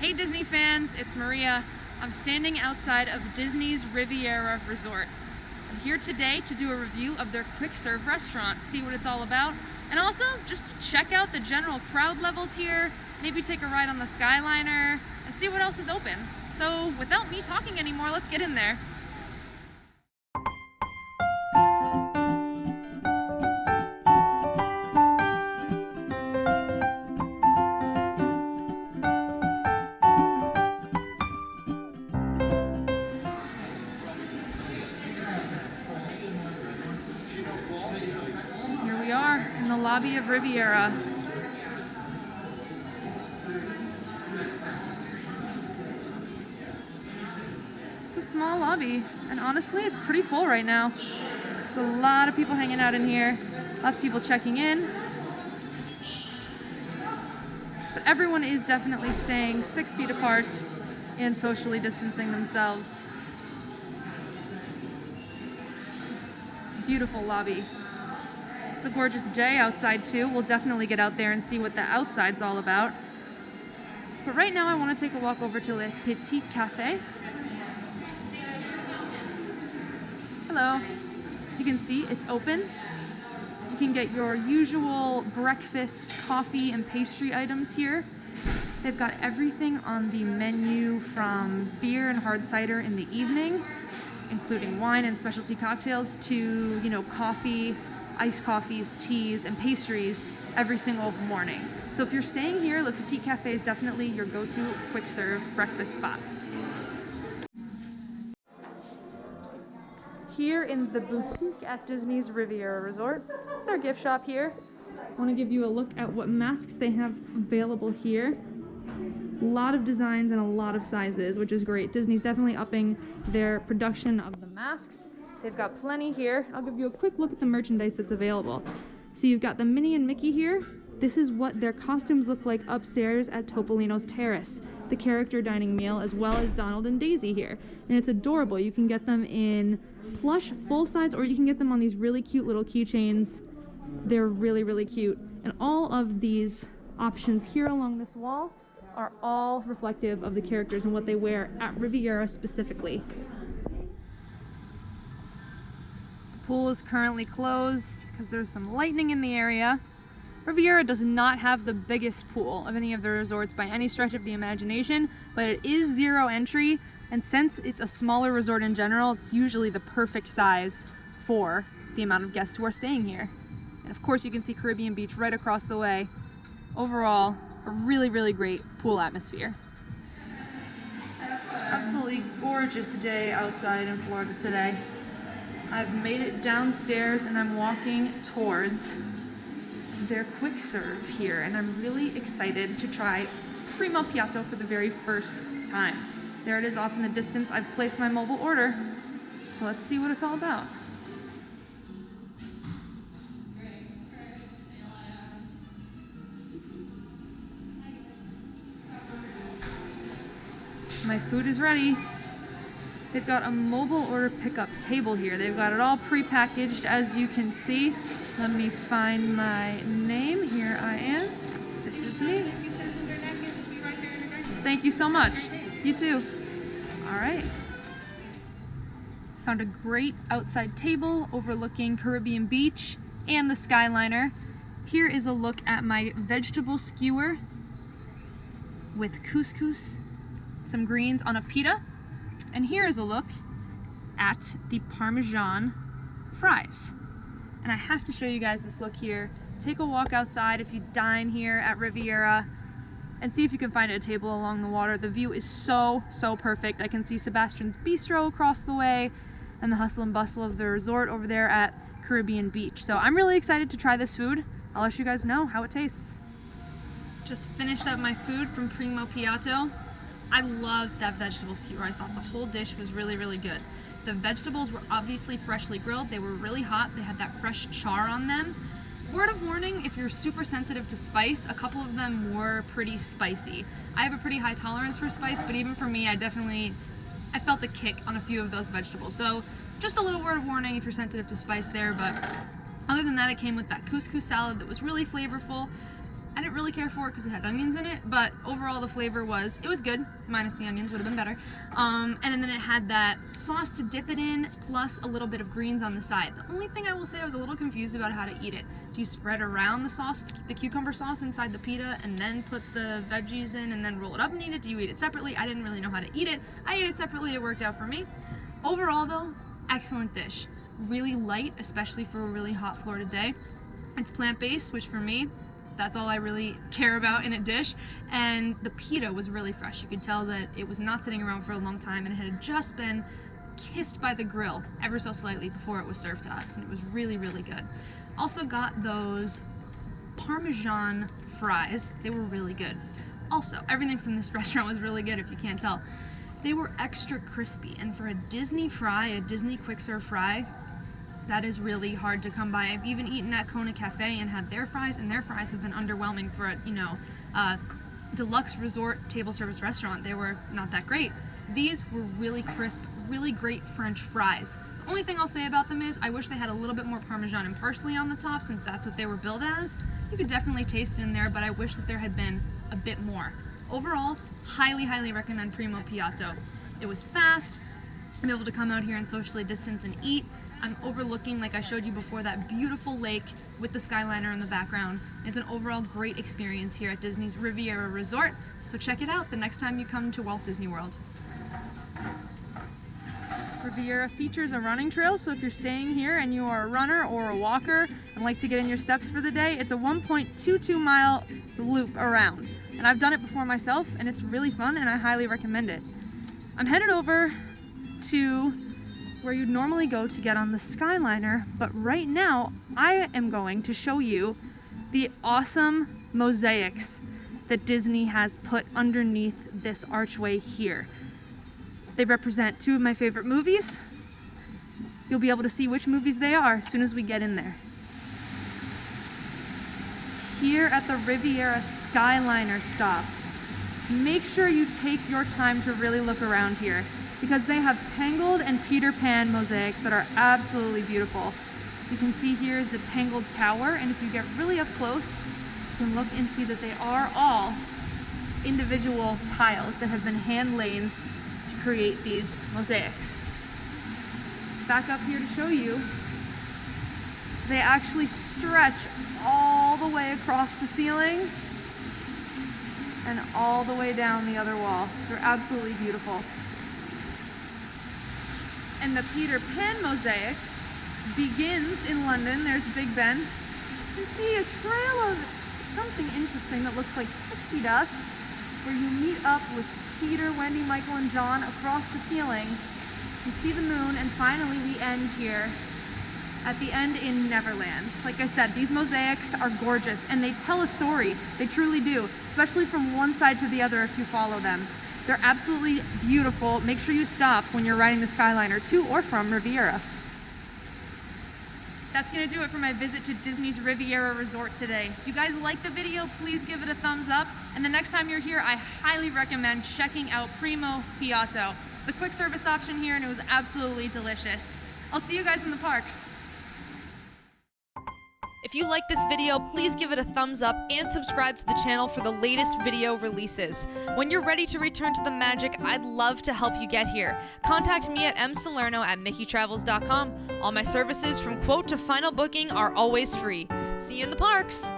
Hey Disney fans, it's Maria. I'm standing outside of Disney's Riviera Resort. I'm here today to do a review of their quick serve restaurant, see what it's all about, and also just to check out the general crowd levels here, maybe take a ride on the Skyliner, and see what else is open. So without me talking anymore, let's get in there. Here we are in the lobby of Riviera. It's a small lobby, and honestly, it's pretty full right now. There's a lot of people hanging out in here, lots of people checking in. But everyone is definitely staying 6 feet apart and socially distancing themselves. Beautiful lobby. It's a gorgeous day outside too. We'll definitely get out there and see what the outside's all about. But right now I want to take a walk over to Le Petit Café. Hello. As you can see, it's open. You can get your usual breakfast, coffee, and pastry items here. They've got everything on the menu from beer and hard cider in the evening, including wine and specialty cocktails, to, coffee, iced coffees, teas, and pastries every single morning. So if you're staying here, Le Petit Café is definitely your go-to quick serve breakfast spot. Here in the boutique at Disney's Riviera Resort, it's their gift shop here. I want to give you a look at what masks they have available here. A lot of designs and a lot of sizes, which is great. Disney's definitely upping their production of the masks. They've got plenty here. I'll give you a quick look at the merchandise that's available. So you've got the Minnie and Mickey here. This is what their costumes look like upstairs at Topolino's Terrace, the character dining meal, as well as Donald and Daisy here. And it's adorable. You can get them in plush, full size, or you can get them on these really cute little keychains. They're really, really cute. And all of these options here along this wall are all reflective of the characters and what they wear at Riviera specifically. The pool is currently closed because there's some lightning in the area. Riviera does not have the biggest pool of any of the resorts by any stretch of the imagination, but it is 0 entry, and since it's a smaller resort in general, it's usually the perfect size for the amount of guests who are staying here. And of course you can see Caribbean Beach right across the way. Overall, a really, really great pool atmosphere. Absolutely gorgeous day outside in Florida today. I've made it downstairs and I'm walking towards their quick serve here, and I'm really excited to try Primo Piatto for the very first time. There it is off in the distance. I've placed my mobile order, so let's see what it's all about. My food is ready. They've got a mobile order pickup table here. They've got it all pre-packaged, as you can see. Let me find my name. Here I am. This is me. Thank you so much. You too. All right. Found a great outside table overlooking Caribbean Beach and the Skyliner. Here is a look at my vegetable skewer with couscous, some greens on a pita, and here is a look at the Parmesan fries. And I have to show you guys this look here. Take a walk outside if you dine here at Riviera and see if you can find a table along the water. The view is so, so perfect. I can see Sebastian's Bistro across the way and the hustle and bustle of the resort over there at Caribbean Beach. So I'm really excited to try this food. I'll let you guys know how it tastes. Just finished up my food from Primo Piatto. I loved that vegetable skewer. I thought the whole dish was really, really good. The vegetables were obviously freshly grilled. They were really hot. They had that fresh char on them. Word of warning, if you're super sensitive to spice, a couple of them were pretty spicy. I have a pretty high tolerance for spice, but even for me, I felt a kick on a few of those vegetables. So just a little word of warning if you're sensitive to spice there, but other than that, it came with that couscous salad that was really flavorful. I didn't really care for it because it had onions in it, but overall the flavor was good, minus the onions, would have been better. And then it had that sauce to dip it in, plus a little bit of greens on the side. The only thing I will say, I was a little confused about how to eat it. Do you spread around the sauce with the cucumber sauce inside the pita and then put the veggies in and then roll it up and eat it? Do you eat it separately? I didn't really know how to eat it. I ate it separately, it worked out for me. Overall though, excellent dish. Really light, especially for a really hot Florida day. It's plant-based, which for me, that's all I really care about in a dish. And the pita was really fresh. You could tell that it was not sitting around for a long time and it had just been kissed by the grill ever so slightly before it was served to us. And it was really, really good. Also got those Parmesan fries. They were really good. Also, everything from this restaurant was really good, if you can't tell. They were extra crispy. And for a Disney fry, a Disney quick serve fry, that is really hard to come by. I've even eaten at Kona Cafe and had their fries, and their fries have been underwhelming for a, deluxe resort table service restaurant. They were not that great. These were really crisp, really great French fries. The only thing I'll say about them is I wish they had a little bit more Parmesan and parsley on the top, since that's what they were billed as. You could definitely taste it in there, but I wish that there had been a bit more. Overall, highly, highly recommend Primo Piatto. It was fast. I'm able to come out here and socially distance and eat. I'm overlooking, like I showed you before, that beautiful lake with the Skyliner in the background. It's an overall great experience here at Disney's Riviera Resort, so check it out the next time you come to Walt Disney World. Riviera features a running trail, so if you're staying here and you are a runner or a walker and like to get in your steps for the day, it's a 1.22 mile loop around. And I've done it before myself, and it's really fun, and I highly recommend it. I'm headed over to where you'd normally go to get on the Skyliner, but right now I am going to show you the awesome mosaics that Disney has put underneath this archway here. They represent two of my favorite movies. You'll be able to see which movies they are as soon as we get in there. Here at the Riviera Skyliner stop, make sure you take your time to really look around here, because they have Tangled and Peter Pan mosaics that are absolutely beautiful. You can see here is the Tangled Tower, and if you get really up close, you can look and see that they are all individual tiles that have been hand-laid to create these mosaics. Back up here to show you, they actually stretch all the way across the ceiling and all the way down the other wall. They're absolutely beautiful. And the Peter Pan mosaic begins in London. There's Big Ben. You can see a trail of something interesting that looks like pixie dust, where you meet up with Peter, Wendy, Michael, and John across the ceiling. You see the moon, and finally we end here at the end in Neverland. Like I said, these mosaics are gorgeous, and they tell a story. They truly do, especially from one side to the other if you follow them. They're absolutely beautiful. Make sure you stop when you're riding the Skyliner to or from Riviera. That's going to do it for my visit to Disney's Riviera Resort today. If you guys like the video, please give it a thumbs up. And the next time you're here, I highly recommend checking out Primo Piatto. It's the quick service option here, and it was absolutely delicious. I'll see you guys in the parks. If you like this video, please give it a thumbs up and subscribe to the channel for the latest video releases. When you're ready to return to the magic, I'd love to help you get here. Contact me at msalerno@mickeitravels.com. All my services from quote to final booking are always free. See you in the parks!